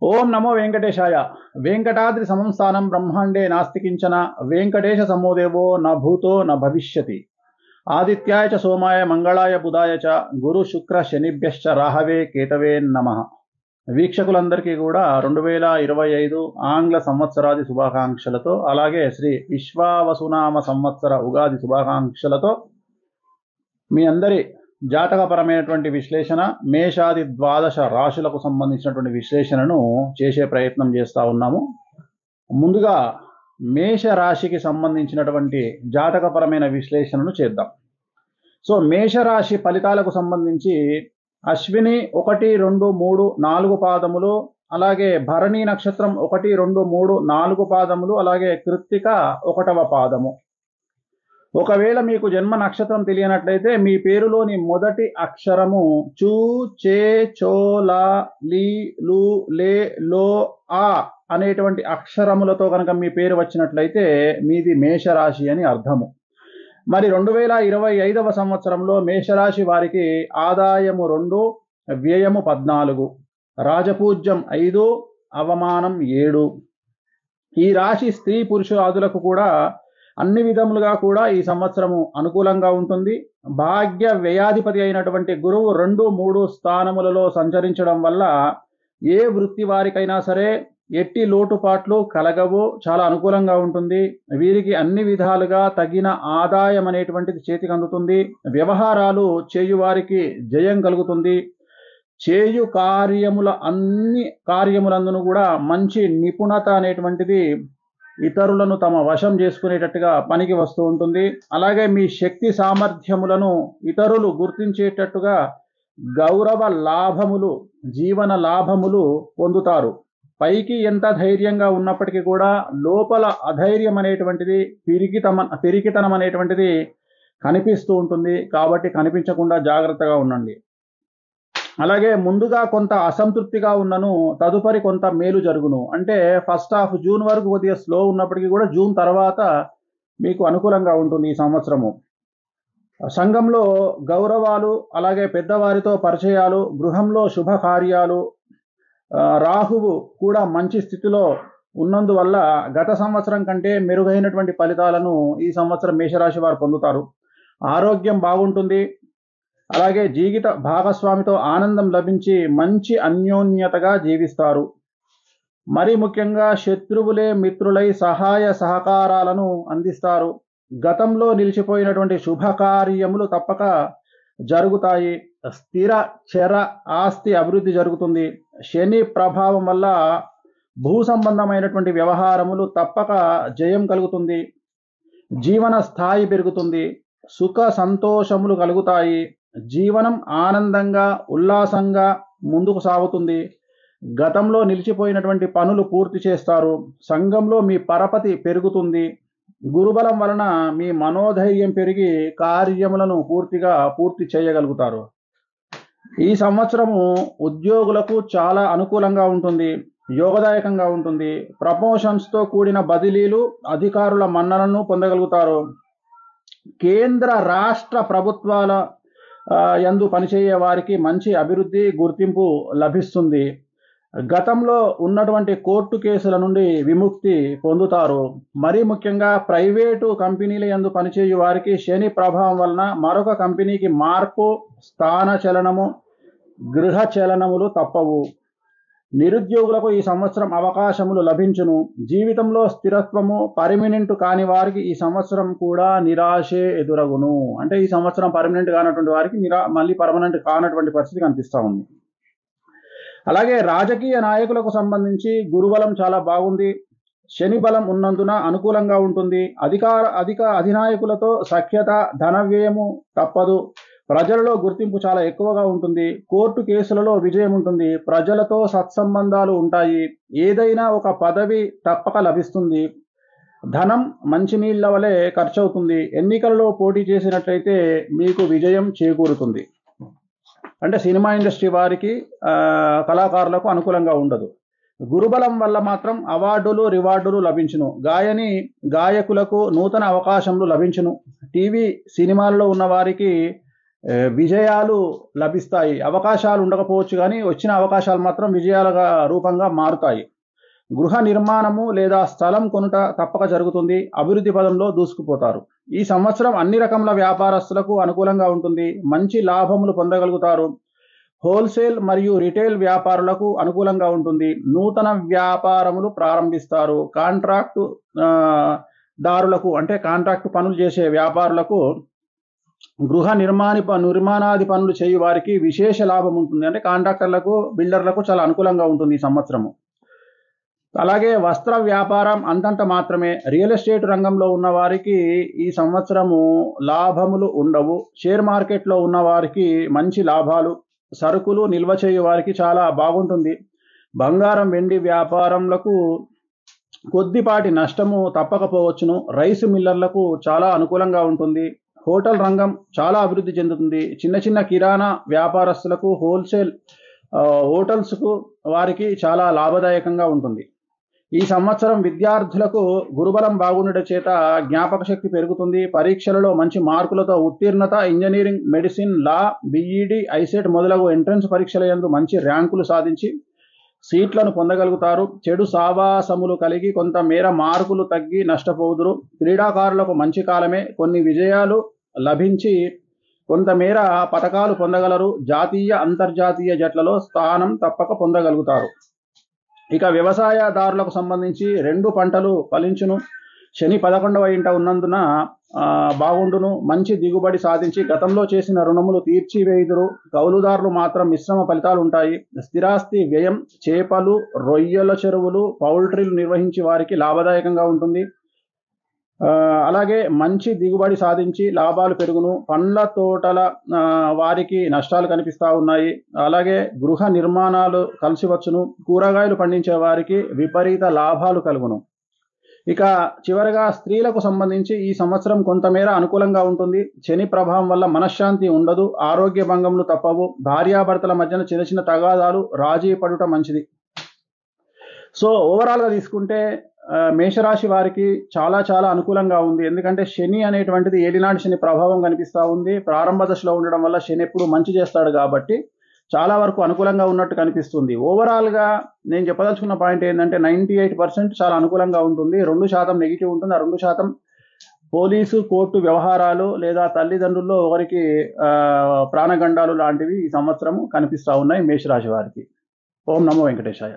ఓం నమో వెంకటేశాయ. వెంకటాద్రి సంస్థానం బ్రహ్మాండే నాస్తి కించన వెంకటేశ సమోదేవో న భూతో న భవిష్యతి. ఆదిత్యాయ చ సోమాయ మంగళాయ బుధాయ చ గురు శుక్ర శనిభ్యశ్చ రాహవే కేతవే నమః. వీక్షకులందరికీ కూడా 2025 ఆంగ్ల సంవత్సరాది శుభాకాంక్షలతో, అలాగే శ్రీ విశ్వావసునామ సంవత్సర ఉగాది శుభాకాంక్షలతో మీ అందరి జాతకపరమైనటువంటి విశ్లేషణ, మేషాది ద్వాదశ రాశులకు సంబంధించినటువంటి విశ్లేషణను చేసే ప్రయత్నం చేస్తూ ఉన్నాము. ముందుగా మేష రాశికి సంబంధించినటువంటి జాతకపరమైన విశ్లేషణను చేద్దాం. సో మేషరాశి ఫలితాలకు సంబంధించి అశ్విని 1, 2, 3, 4 పాదములు, అలాగే భరణి నక్షత్రం 1, 2, 3, 4 పాదములు, అలాగే కృత్తిక 1వ పాదము. ఒకవేళ మీకు జన్మ నక్షత్రం తెలియనట్లయితే మీ పేరులోని మొదటి అక్షరము చూ, చే, చో, లా, లీ, లు, లే, లో, ఆ అనేటువంటి అక్షరములతో కనుక మీ పేరు వచ్చినట్లయితే మీది మేషరాశి అని అర్థము. మరి 2025వ సంవత్సరంలో మేషరాశి వారికి ఆదాయము 2, వ్యయము 14, రాజపూజ్యం 5, అవమానం 7. ఈ రాశి స్త్రీ పురుషాదులకు కూడా అన్ని విధములుగా కూడా ఈ సంవత్సరము అనుకూలంగా ఉంటుంది. భాగ్య వ్యయాధిపతి అయినటువంటి గురువు 2, 3 స్థానములలో సంచరించడం వల్ల ఏ వృత్తి వారికైనా సరే ఎట్టి లోటుపాట్లు కలగవు, చాలా అనుకూలంగా ఉంటుంది. వీరికి అన్ని విధాలుగా తగిన ఆదాయం అనేటువంటిది చేతికి అందుతుంది. వ్యవహారాలు చేయువారికి జయం కలుగుతుంది. చేయు అన్ని కార్యములందును కూడా మంచి నిపుణత అనేటువంటిది ఇతరులను తమ వశం చేసుకునేటట్టుగా పనికి వస్తూ ఉంటుంది. అలాగే మీ శక్తి సామర్థ్యములను ఇతరులు గుర్తించేటట్టుగా గౌరవ లాభములు, జీవన లాభములు పొందుతారు. పైకి ఎంత ధైర్యంగా ఉన్నప్పటికీ కూడా లోపల అధైర్యం అనేటువంటిది, పిరికితనం అనేటువంటిది కనిపిస్తూ ఉంటుంది. కాబట్టి కనిపించకుండా జాగ్రత్తగా ఉండండి. అలాగే ముందుగా కొంత అసంతృప్తిగా ఉన్నను, తదుపరి కొంత మేలు జరుగును. అంటే ఫస్ట్ హాఫ్ జూన్ వరకు కొద్దిగా స్లో ఉన్నప్పటికీ కూడా జూన్ తర్వాత మీకు అనుకూలంగా ఉంటుంది ఈ సంవత్సరము. సంఘంలో గౌరవాలు, అలాగే పెద్దవారితో పరిచయాలు, గృహంలో శుభకార్యాలు, రాహువు కూడా మంచి స్థితిలో ఉన్నందువల్ల గత సంవత్సరం కంటే మెరుగైనటువంటి ఫలితాలను ఈ సంవత్సరం మేషరాశి వారు పొందుతారు. ఆరోగ్యం బాగుంటుంది. అలాగే జీవిత భాగస్వామితో ఆనందం లభించి మంచి అన్యోన్యతగా జీవిస్తారు. మరి ముఖ్యంగా శత్రువులే మిత్రులై సహాయ సహకారాలను అందిస్తారు. గతంలో నిలిచిపోయినటువంటి శుభకార్యములు తప్పక జరుగుతాయి. స్థిర చర ఆస్తి అభివృద్ధి జరుగుతుంది. శని ప్రభావం వల్ల భూ సంబంధమైనటువంటి వ్యవహారములు తప్పక జయం కలుగుతుంది. జీవన స్థాయి పెరుగుతుంది. సుఖ సంతోషములు కలుగుతాయి. జీవనం ఆనందంగా, ఉల్లాసంగా ముందుకు సాగుతుంది. గతంలో నిలిచిపోయినటువంటి పనులు పూర్తి చేస్తారు. సంఘంలో మీ పరపతి పెరుగుతుంది. గురుబలం వలన మీ మనోధైర్యం పెరిగి కార్యములను పూర్తి చేయగలుగుతారు. ఈ సంవత్సరము ఉద్యోగులకు చాలా అనుకూలంగా ఉంటుంది, యోగదాయకంగా ఉంటుంది. ప్రమోషన్స్తో కూడిన బదిలీలు, అధికారుల మన్ననను పొందగలుగుతారు. కేంద్ర రాష్ట్ర ప్రభుత్వాల యందు పనిచేయే వారికి మంచి అభివృద్ధి, గుర్తింపు లభిస్తుంది. గతంలో ఉన్నటువంటి కోర్టు కేసుల నుండి విముక్తి పొందుతారు. మరీ ముఖ్యంగా ప్రైవేటు కంపెనీల యందు పనిచేయు వారికి శని ప్రభావం వలన మరొక కంపెనీకి మార్పు, స్థాన చలనము, గృహ చలనములు తప్పవు. నిరుద్యోగులకు ఈ సంవత్సరం అవకాశములు లభించును. జీవితంలో స్థిరత్వము పర్మినెంట్ కాని వారికి ఈ సంవత్సరం కూడా నిరాశే ఎదురగును. అంటే ఈ సంవత్సరం పర్మనెంట్ కానటువంటి వారికి మళ్ళీ పర్మనెంట్ కానటువంటి పరిస్థితి కనిపిస్తూ ఉంది. అలాగే రాజకీయ నాయకులకు సంబంధించి గురుబలం చాలా బాగుంది. శని బలం ఉన్నందున అనుకూలంగా ఉంటుంది. అధినాయకులతో సఖ్యత, ధన వ్యయము తప్పదు. ప్రజలలో గుర్తింపు చాలా ఎక్కువగా ఉంటుంది. కోర్టు కేసులలో విజయం ఉంటుంది. ప్రజలతో సత్సంబంధాలు ఉంటాయి. ఏదైనా ఒక పదవి తప్పక లభిస్తుంది. ధనం మంచినీళ్ల వలె ఖర్చు అవుతుంది. ఎన్నికలలో పోటీ చేసినట్లయితే మీకు విజయం చేకూరుతుంది. అంటే సినిమా ఇండస్ట్రీ వారికి, కళాకారులకు అనుకూలంగా ఉండదు. గురుబలం వల్ల మాత్రం అవార్డులు, రివార్డులు లభించును. గాయకులకు నూతన అవకాశములు లభించును. టీవీ సినిమాల్లో ఉన్న వారికి విజయాలు లభిస్తాయి. అవకాశాలు ఉండకపోవచ్చు కానీ వచ్చిన అవకాశాలు మాత్రం విజయాలుగా రూపంగా మారుతాయి. గృహ నిర్మాణము లేదా స్థలం కొనుట తప్పక జరుగుతుంది. అభివృద్ధి పదంలో దూసుకుపోతారు. ఈ సంవత్సరం అన్ని రకముల వ్యాపారస్తులకు అనుకూలంగా ఉంటుంది. మంచి లాభములు పొందగలుగుతారు. హోల్సేల్ మరియు రిటైల్ వ్యాపారులకు అనుకూలంగా ఉంటుంది. నూతన వ్యాపారములు ప్రారంభిస్తారు. కాంట్రాక్టు దారులకు అంటే కాంట్రాక్టు పనులు చేసే వ్యాపారులకు, గృహ నిర్మాణాది పనులు చేయు వారికి విశేష లాభం ఉంటుంది. అంటే కాంట్రాక్టర్లకు, బిల్డర్లకు చాలా అనుకూలంగా ఉంటుంది ఈ సంవత్సరము. అలాగే వస్త్ర వ్యాపారం అంతంత మాత్రమే. రియల్ ఎస్టేట్ రంగంలో ఉన్న వారికి ఈ సంవత్సరము లాభములు ఉండవు. షేర్ మార్కెట్లో ఉన్న వారికి మంచి లాభాలు. సరుకులు నిల్వ చేయు వారికి చాలా బాగుంటుంది. బంగారం వెండి వ్యాపారములకు కొద్దిపాటి నష్టము తప్పకపోవచ్చును. రైసు మిల్లర్లకు చాలా అనుకూలంగా ఉంటుంది. హోటల్ రంగం చాలా అభివృద్ధి చెందుతుంది. చిన్న చిన్న కిరాణా వ్యాపారస్తులకు, హోల్సేల్ హోటల్స్కు వారికి చాలా లాభదాయకంగా ఉంటుంది. ఈ సంవత్సరం విద్యార్థులకు గురుబలం బాగుండట చేత జ్ఞాపక శక్తి పెరుగుతుంది. పరీక్షలలో మంచి మార్కులతో ఉత్తీర్ణత, ఇంజనీరింగ్, మెడిసిన్, లా, బిఈడి, ఐసెట్ మొదలగు ఎంట్రన్స్ పరీక్షల యందు మంచి ర్యాంకులు సాధించి సీట్లను పొందగలుగుతారు. చెడు సావాసములు కలిగి కొంత మేర మార్కులు తగ్గి నష్టపోదురు. క్రీడాకారులకు మంచి కాలమే. కొన్ని విజయాలు లభించి కొంతమేర పతకాలు పొందగలరు. జాతీయ, అంతర్జాతీయ జట్లలో స్థానం తప్పక పొందగలుగుతారు. ఇక వ్యవసాయదారులకు సంబంధించి 2 పంటలు ఫలించును. శని 11వ ఇంట ఉన్నందున బాగుండును. మంచి దిగుబడి సాధించి గతంలో చేసిన రుణములు తీర్చివేయుదురు. కౌలుదారులు మాత్రం మిశ్రమ ఫలితాలు ఉంటాయి. స్థిరాస్తి వ్యయం. చేపలు, రొయ్యల చెరువులు, పౌల్ట్రీలు నిర్వహించి వారికి లాభదాయకంగా ఉంటుంది. అలాగే మంచి దిగుబడి సాధించి లాభాలు పెరుగును. పండ్ల తోటల వారికి నష్టాలు కనిపిస్తూ ఉన్నాయి. అలాగే గృహ నిర్మాణాలు కలిసి వచ్చును. కూరగాయలు పండించే వారికి విపరీత లాభాలు కలుగును. ఇక చివరగా స్త్రీలకు సంబంధించి ఈ సంవత్సరం కొంతమేర అనుకూలంగా ఉంటుంది. శని ప్రభావం వల్ల మనశ్శాంతి ఉండదు. ఆరోగ్య భంగములు తప్పవు. భార్యాభర్తల మధ్యన చిన్న చిన్న తగాదాలు, రాజీ పడుట మంచిది. సో ఓవరాల్గా తీసుకుంటే మేషరాశి వారికి చాలా చాలా అనుకూలంగా ఉంది. ఎందుకంటే శని అనేటువంటిది ఏలినాటి శని ప్రభావం కనిపిస్తూ ఉంది. ప్రారంభ దశలో ఉండడం వల్ల శని ఎప్పుడు మంచి చేస్తాడు కాబట్టి చాలా వరకు అనుకూలంగా ఉన్నట్టు కనిపిస్తుంది. ఓవరాల్గా నేను చెప్పదలుచుకున్న పాయింట్ ఏంటంటే 98% చాలా అనుకూలంగా ఉంటుంది. 2% నెగిటివ్ ఉంటుంది. ఆ 2% పోలీసు, కోర్టు వ్యవహారాలు లేదా తల్లిదండ్రుల్లో ఒకరికి ప్రాణగండాలు లాంటివి ఈ సంవత్సరం కనిపిస్తూ ఉన్నాయి మేషరాశి వారికి. ఓం నమో వెంకటేశాయ.